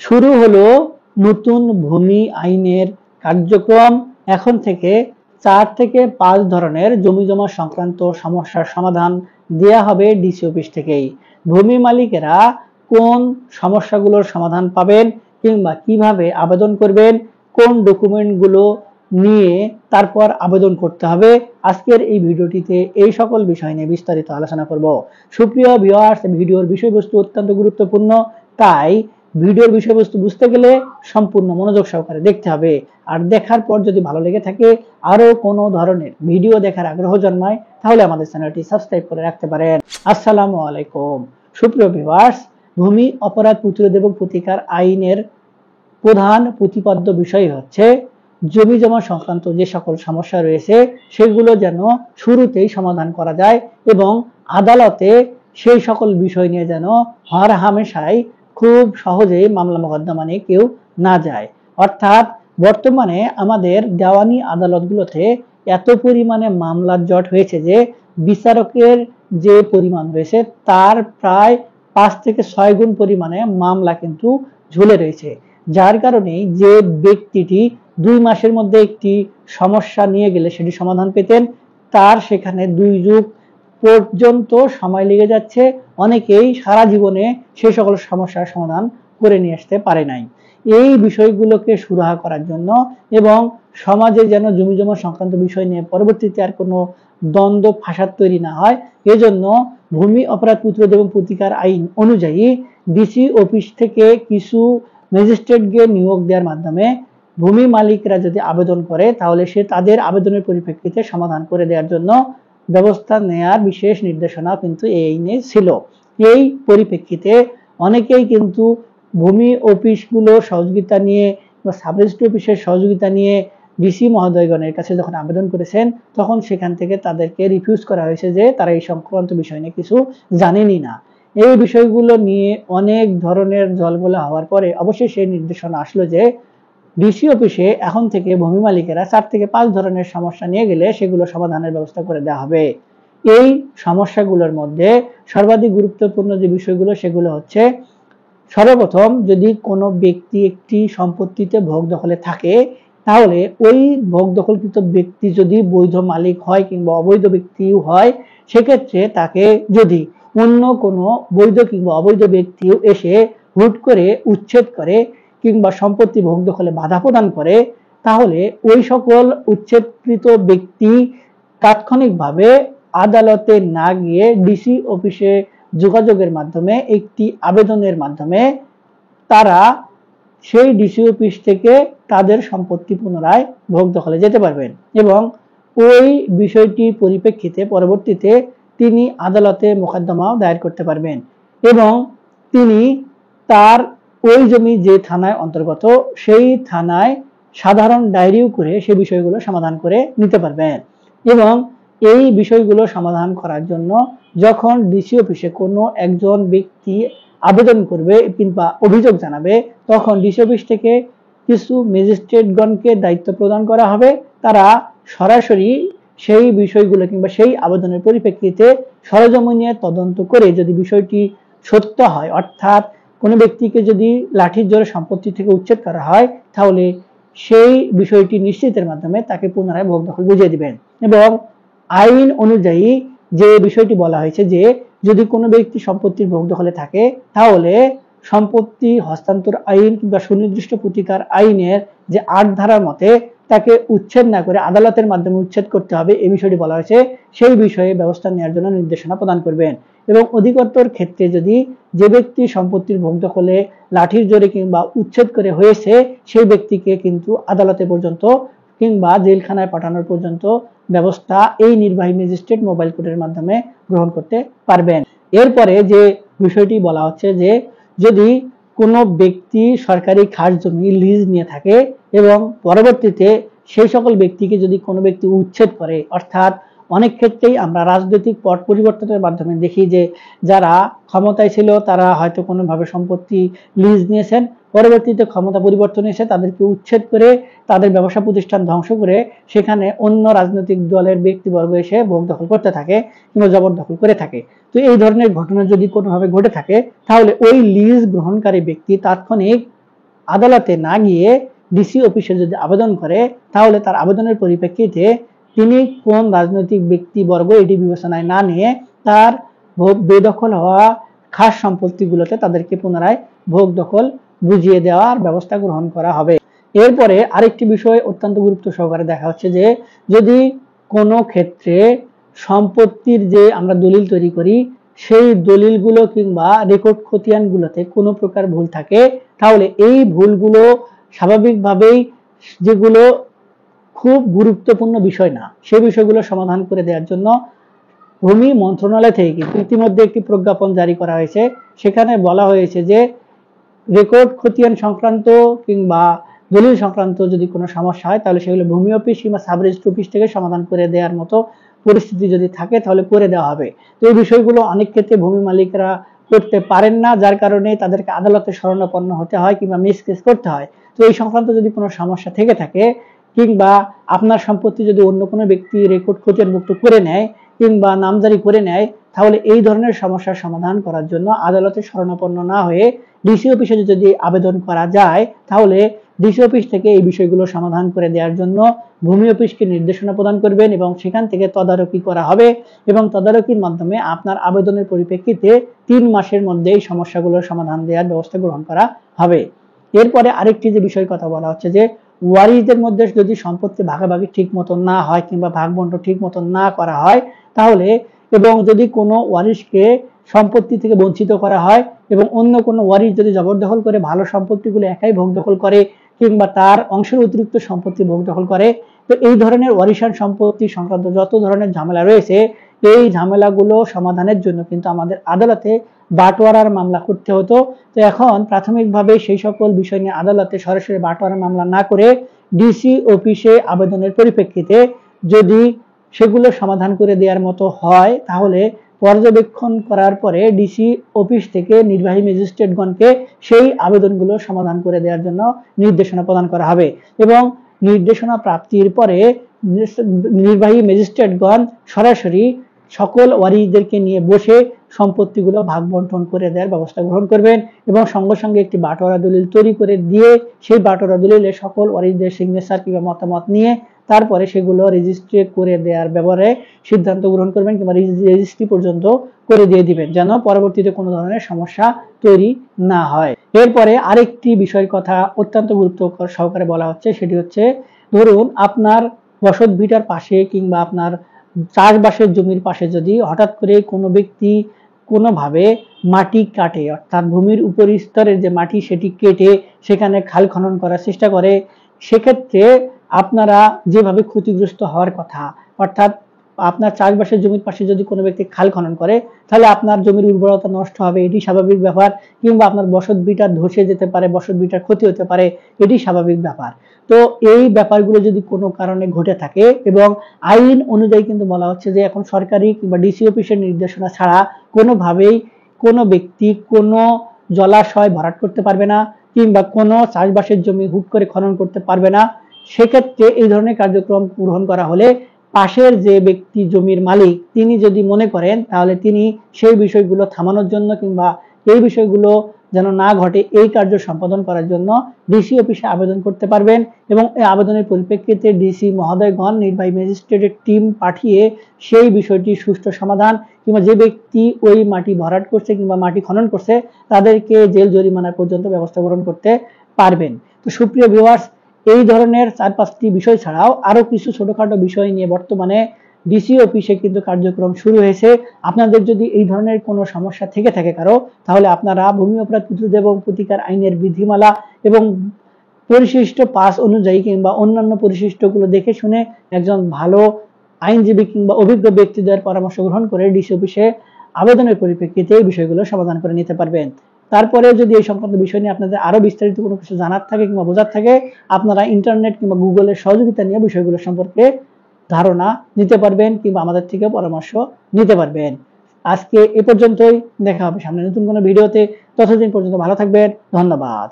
শুরু হলো নতুন ভূমি আইনের কার্যক্রম। এখন থেকে 4 থেকে 5 ধরনের জমি জমা সংক্রান্ত সমস্যার সমাধান দেয়া হবে ডিসি অফিস থেকেই। ভূমি মালিকেরা কোন সমস্যাগুলোর সমাধান পাবেন কিংবা কিভাবে আবেদন করবেন, কোন ডকুমেন্টগুলো নিয়ে তারপর আবেদন করতে হবে, আজকের এই ভিডিওটিতে এই সকল বিষয় নিয়ে বিস্তারিত আলোচনা করব। সুপ্রিয় ভিউয়ার্স, ভিডিওর বিষয়বস্তু অত্যন্ত গুরুত্বপূর্ণ, তাই ভিডিওর বিষয়বস্তু বুঝতে গেলে সম্পূর্ণ মনোযোগ সহকারে দেখতে হবে। আর দেখার পর যদি ভালো লেগে থাকে, আরো কোনো ধরনের ভিডিও দেখার আগ্রহ জন্মায়, তাহলে আমাদের চ্যানেলটি সাবস্ক্রাইব করে রাখতে পারেন। আসসালামু আলাইকুম। সুপ্রিয় ভিউয়ার্স, ভূমি অপরাধ প্রতিরোধ এবং প্রতিকার আইনের প্রধান প্রতিপাদ্য বিষয় হচ্ছে জমি জমা সংক্রান্ত যে সকল সমস্যা রয়েছে সেগুলো যেন শুরুতেই সমাধান করা যায় এবং আদালতে সেই সকল বিষয় নিয়ে যেন হর হামেশাই খুব সহজেই মামলা মোকদ্দমা নিয়ে কেউ না যায়। অর্থাৎ বর্তমানে আমাদের দেওয়ানি আদালতগুলোতে এত পরিমাণে মামলার জট হয়েছে যে বিচারকের যে পরিমাণ রয়েছে তার প্রায় 5 থেকে 6 গুণ পরিমাণে মামলা কিন্তু ঝুলে রয়েছে, যার কারণে যে ব্যক্তিটি 2 মাসের মধ্যে একটি সমস্যা নিয়ে গেলে সেটি সমাধান পেতেন, তার সেখানে 2 যুগ পর্যন্ত সময় লেগে যাচ্ছে। অনেকেই সারা জীবনে সেই সকল সমস্যার সমাধান করে নিয়ে আসতে পারে নাই। এই বিষয়গুলোকে সুরাহা করার জন্য এবং সমাজে যেন জমি জমা সংক্রান্ত বিষয় নিয়ে পরবর্তীতে আর কোনো দ্বন্দ্ব ফাসাদ তৈরি না হয়, এজন্য ভূমি অপরাধ প্রতিরোধ এবং প্রতিকার আইন অনুযায়ী ডিসি অফিস থেকে কিছু ম্যাজিস্ট্রেটকে নিয়োগ দেওয়ার মাধ্যমে ভূমি মালিকরা যদি আবেদন করে তাহলে সে তাদের আবেদনের পরিপ্রেক্ষিতে সমাধান করে দেওয়ার জন্য ব্যবস্থা নেয়ার বিশেষ নির্দেশনা কিন্তু এই আইনে ছিল। এই পরিপ্রেক্ষিতে অনেকেই কিন্তু ভূমি অফিসগুলো সহযোগিতা নিয়ে বা সাব রেজিস্ট্রি অফিসের সহযোগিতা নিয়ে ডিসি মহোদয়গণের কাছে যখন আবেদন করেছেন তখন সেখান থেকে তাদেরকে রিফিউজ করা হয়েছে যে তারা এই সংক্রান্ত বিষয় নিয়ে কিছু জানেনই না। এই বিষয়গুলো নিয়ে অনেক ধরনের জলঘোলা হওয়ার পরে অবশ্যই সেই নির্দেশনা আসলো যে ডিসি অফিসে এখন থেকে ভূমি মালিকেরা 4 থেকে 5 ধরনের সমস্যা নিয়ে গেলে সেগুলো সমাধানের ব্যবস্থা করে দেওয়া হবে। এই সমস্যাগুলোর মধ্যে সর্বাধিক গুরুত্বপূর্ণ যে বিষয়গুলো সেগুলো হচ্ছে, সর্বপ্রথম যদি কোনো ব্যক্তি একটি সম্পত্তিতে ভোগ দখলে থাকে তাহলে ওই ভোগ দখলকৃত ব্যক্তি যদি বৈধ মালিক হয় কিংবা অবৈধ ব্যক্তিও হয়, সেক্ষেত্রে তাকে যদি অন্য কোনো বৈধ কিংবা অবৈধ ব্যক্তিও এসে হুট করে উচ্ছেদ করে কিংবা সম্পত্তি ভোগ দখলে বাধা প্রদান করে, তাহলে ওই সকল উচ্ছেদকৃত ব্যক্তি তাৎক্ষণিকভাবে আদালতে না গিয়ে ডিসি অফিসে যোগাযোগের মাধ্যমে একটি আবেদনের মাধ্যমে তারা সেই ডিসি অফিস থেকে তাদের সম্পত্তি পুনরায় ভোগ দখলে যেতে পারবেন এবং ওই বিষয়টির পরিপ্রেক্ষিতে পরবর্তীতে তিনি আদালতে মোকদ্দমাও দায়ের করতে পারবেন এবং তিনি তার ওই জমি যে থানায় অন্তর্গত সেই থানায় সাধারণ ডায়েরিও করে সেই বিষয়গুলো সমাধান করে নিতে পারবেন। এবং এই বিষয়গুলো সমাধান করার জন্য যখন ডিসি অফিসে কোনো একজন ব্যক্তি আবেদন করবে কিংবা অভিযোগ জানাবে, তখন ডিসি অফিস থেকে কিছু ম্যাজিস্ট্রেটগণকে দায়িত্ব প্রদান করা হবে। তারা সরাসরি সেই বিষয়গুলো কিংবা সেই আবেদনের পরিপ্রেক্ষিতে সরজমিনে তদন্ত করে যদি বিষয়টি সত্য হয়, অর্থাৎ কোনো ব্যক্তিকে যদি লাঠির জোরে সম্পত্তি থেকে উচ্ছেদ করা হয়, তাহলে সেই বিষয়টি নিশ্চিতের মাধ্যমে তাকে পুনরায় ভোগ দখল বুঝিয়ে দিবেন। এবং আইন অনুযায়ী যে বিষয়টি বলা হয়েছে যে যদি কোনো ব্যক্তি সম্পত্তির ভোগ দখলে থাকে তাহলে সম্পত্তি হস্তান্তর আইন কিংবা সুনির্দিষ্ট প্রতিকার আইনের যে 8 ধারার মতে তাকে উচ্ছেদ না করে আদালতের মাধ্যমে উচ্ছেদ করতে হবে, এই বিষয়টি বলা হয়েছে। সেই বিষয়ে ব্যবস্থা নেওয়ার জন্য নির্দেশনা প্রদান করবেন। এবং অধিকতর ক্ষেত্রে যদি যে ব্যক্তি সম্পত্তির ভোগ দখলে লাঠির জোরে কিংবা উচ্ছেদ করে হয়েছে সেই ব্যক্তিকে কিন্তু আদালতে পর্যন্ত কিংবা জেলখানায় পাঠানোর পর্যন্ত ব্যবস্থা এই নির্বাহী ম্যাজিস্ট্রেট মোবাইল কোর্টের মাধ্যমে গ্রহণ করতে পারবেন। এরপরে যে বিষয়টি বলা হচ্ছে যে যদি কোনো ব্যক্তি সরকারি খাস জমি লিজ নিয়ে থাকে এবং পরবর্তীতে সেই সকল ব্যক্তিকে যদি কোনো ব্যক্তি উচ্ছেদ করে, অর্থাৎ অনেক ক্ষেত্রেই আমরা রাজনৈতিক পট পরিবর্তনের মাধ্যমে দেখি যে যারা ক্ষমতায় ছিল তারা হয়তো কোনোভাবে সম্পত্তি লিজ নিয়েছেন, পরবর্তীতে ক্ষমতা পরিবর্তন এসে তাদেরকে উচ্ছেদ করে তাদের ব্যবসা প্রতিষ্ঠান ধ্বংস করে সেখানে অন্য রাজনৈতিক দলের ব্যক্তিবর্গ এসে ভোগ দখল করতে থাকে কিংবা জবরদখল করে থাকে। তো এই ধরনের ঘটনা যদি কোনোভাবে ঘটে থাকে তাহলে ওই লিজ গ্রহণকারী ব্যক্তি তাৎক্ষণিক আদালতে না গিয়ে ডিসি অফিসে যদি আবেদন করে, তাহলে তার আবেদনের পরিপ্রেক্ষিতে তিনি কোন রাজনৈতিক ব্যক্তিবর্গ এটি বিবেচনায় না নিয়ে তার বেদখল হওয়া খাস সম্পত্তিগুলোতে তাদেরকে পুনরায় ভোগ দখল বুঝিয়ে দেওয়ার ব্যবস্থা গ্রহণ করা হবে। এরপরে আরেকটি বিষয় অত্যন্ত গুরুত্ব সহকারে দেখা হচ্ছে যে, যদি কোনো ক্ষেত্রে সম্পত্তির যে আমরা দলিল তৈরি করি, সেই দলিলগুলো কিংবা রেকর্ড খতিয়ানগুলোতে কোনো প্রকার ভুল থাকে, তাহলে এই ভুলগুলো স্বাভাবিকভাবেই, যেগুলো খুব গুরুত্বপূর্ণ বিষয় না, সেই বিষয়গুলো সমাধান করে দেওয়ার জন্য ভূমি মন্ত্রণালয় থেকে কিন্তু ইতিমধ্যে একটি প্রজ্ঞাপন জারি করা হয়েছে। সেখানে বলা হয়েছে যে রেকর্ড খতিয়ান সংক্রান্ত কিংবা দলিল সংক্রান্ত যদি কোনো সমস্যা হয়, তাহলে সেগুলো ভূমি অফিস কিংবা সাব রেজিস্ট্রি অফিস থেকে সমাধান করে দেওয়ার মতো পরিস্থিতি যদি থাকে, তাহলে করে দেওয়া হবে। তো এই বিষয়গুলো অনেক ক্ষেত্রে ভূমি মালিকরা করতে পারেন না, যার কারণে তাদেরকে আদালতে শরণাপন্ন হতে হয় কিংবা মিস কেস করতে হয়। তো এই সংক্রান্ত যদি কোনো সমস্যা থেকে থাকে, কিংবা আপনার সম্পত্তি যদি অন্য কোনো ব্যক্তি রেকর্ড খতিয়ান মুক্ত করে নেয় কিংবা নামজারি করে নেয়, তাহলে এই ধরনের সমস্যার সমাধান করার জন্য আদালতে শরণাপন্ন না হয়ে ডিসি অফিসে যদি আবেদন করা যায়, তাহলে ডিসি অফিস থেকে এই বিষয়গুলো সমাধান করে দেওয়ার জন্য ভূমি অফিসকে নির্দেশনা প্রদান করবেন এবং সেখান থেকে তদারকি করা হবে এবং তদারকির মাধ্যমে আপনার আবেদনের পরিপ্রেক্ষিতে 3 মাসের মধ্যে এই সমস্যাগুলোর সমাধান দেওয়ার ব্যবস্থা গ্রহণ করা হবে। এরপরে আরেকটি যে বিষয় কথা বলা হচ্ছে যে, ওয়ারিশদের মধ্যে যদি সম্পত্তি ভাগাভাগি ঠিক মতো না হয় কিংবা ভাগ বন্টন ঠিক মতো না করা হয়, তাহলে এবং যদি কোনো ওয়ারিশকে সম্পত্তি থেকে বঞ্চিত করা হয় এবং অন্য কোনো ওয়ারিশ যদি জবরদখল করে ভালো সম্পত্তিগুলো একাই ভোগ দখল করে কিংবা তার অংশের অতিরিক্ত সম্পত্তি ভোগ দখল করে, তো এই ধরনের ওয়ারিশান সম্পত্তি সংক্রান্ত যত ধরনের ঝামেলা রয়েছে, এই ঝামেলাগুলো সমাধানের জন্য কিন্তু আমাদের আদালতে বাটোয়ারার মামলা করতে হতো। তো এখন প্রাথমিকভাবে সেই সকল বিষয় নিয়ে আদালতে সরাসরি বাটোয়ারার মামলা না করে ডিসি অফিসে আবেদনের পরিপ্রেক্ষিতে যদি সেগুলো সমাধান করে দেওয়ার মতো হয়, তাহলে পর্যবেক্ষণ করার পরে ডিসি অফিস থেকে নির্বাহী ম্যাজিস্ট্রেটগণকে সেই আবেদনগুলো সমাধান করে দেওয়ার জন্য নির্দেশনা প্রদান করা হবে এবং নির্দেশনা প্রাপ্তির পরে নির্বাহী ম্যাজিস্ট্রেটগণ সরাসরি সকল ওয়ারিশদেরকে নিয়ে বসে সম্পত্তিগুলো ভাগ বন্টন করে দেওয়ার ব্যবস্থা গ্রহণ করবেন এবং সঙ্গে সঙ্গে একটি বাটোয়ারা দলিল তৈরি করে দিয়ে সেই বাটোয়ারা দলিলে সকল ওয়ারিশদের সিগনেচার কিংবা মতামত নিয়ে তারপরে সেগুলো রেজিস্ট্রি করে দেওয়ার ব্যাপারে সিদ্ধান্ত গ্রহণ করবেন কিংবা রেজিস্ট্রি পর্যন্ত করে দিয়ে দিবেন, যেন পরবর্তীতে কোনো ধরনের সমস্যা তৈরি না হয়। এরপরে আরেকটি বিষয়ের কথা অত্যন্ত গুরুত্ব সহকারে বলা হচ্ছে, সেটি হচ্ছে, ধরুন আপনার বসত ভিটার পাশে কিংবা আপনার চাষবাসের জমির পাশে যদি হঠাৎ করে কোনো ব্যক্তি কোনোভাবে মাটি কাটে, অর্থাৎ ভূমির উপর স্তরের যে মাটি সেটি কেটে সেখানে খাল খনন করার চেষ্টা করে, সেক্ষেত্রে আপনারা যেভাবে ক্ষতিগ্রস্ত হওয়ার কথা, অর্থাৎ আপনার চাষবাসের জমির পাশে যদি কোনো ব্যক্তি খাল খনন করে, তাহলে আপনার জমির উর্বরতা নষ্ট হবে, এটি স্বাভাবিক ব্যাপার, কিংবা আপনার বসত ভিটা ধসে যেতে পারে, বসত ভিটার ক্ষতি হতে পারে, এটি স্বাভাবিক ব্যাপার। তো এই ব্যাপারগুলো যদি কোনো কারণে ঘটে থাকে, এবং আইন অনুযায়ী কিন্তু বলা হচ্ছে যে এখন সরকারি কিংবা ডিসি অফিসের নির্দেশনা ছাড়া কোনোভাবেই কোনো ব্যক্তি কোনো জলাশয় ভরাট করতে পারবে না কিংবা কোনো চাষবাসের জমি হুট করে খনন করতে পারবে না। সেক্ষেত্রে এই ধরনের কার্যক্রম গ্রহণ করা হলে পাশের যে ব্যক্তি জমির মালিক তিনি যদি মনে করেন, তাহলে তিনি সেই বিষয়গুলো থামানোর জন্য কিংবা এই বিষয়গুলো যেন না ঘটে এই কার্য সম্পাদন করার জন্য ডিসি অফিসে আবেদন করতে পারবেন এবং এই আবেদনের পরিপ্রেক্ষিতে ডিসি মহোদয়গণ নির্বাহী ম্যাজিস্ট্রেটের টিম পাঠিয়ে সেই বিষয়টি সুষ্ঠু সমাধান কিংবা যে ব্যক্তি ওই মাটি ভরাট করছে কিংবা মাটি খনন করছে তাদেরকে জেল জরিমানা পর্যন্ত ব্যবস্থা গ্রহণ করতে পারবেন। তো সুপ্রিয় ভিউয়ার্স, এই ধরনের 4-5টি বিষয় ছাড়াও আরো কিছু ছোটখাটো বিষয় নিয়ে বর্তমানে ডিসি অফিসে কিন্তু কার্যক্রম শুরু হয়েছে। আপনাদের যদি এই ধরনের কোনো সমস্যা থেকে থাকে কারো, তাহলে আপনারা ভূমি অপরাধ প্রতিরোধ এবং প্রতিকার আইনের বিধিমালা এবং পরিশিষ্ট 5 অনুযায়ী কিংবা অন্যান্য পরিশিষ্টগুলো দেখে শুনে একজন ভালো আইনজীবী কিংবা অভিজ্ঞ ব্যক্তিদের পরামর্শ গ্রহণ করে ডিসি অফিসে আবেদনের পরিপ্রেক্ষিতে এই বিষয়গুলো সমাধান করে নিতে পারবেন। তারপরে যদি এই সংক্রান্ত বিষয় নিয়ে আপনাদের আরো বিস্তারিত কোনো কিছু জানার থাকে কিংবা বোঝার থাকে, আপনারা ইন্টারনেট কিংবা গুগলের সহযোগিতা নিয়ে বিষয়গুলো সম্পর্কে ধারণা নিতে পারবেন কিংবা আমাদের থেকে পরামর্শ নিতে পারবেন। আজকে এ পর্যন্তই, দেখা হবে সামনে নতুন কোনো ভিডিওতে। ততদিন পর্যন্ত ভালো থাকবেন, ধন্যবাদ।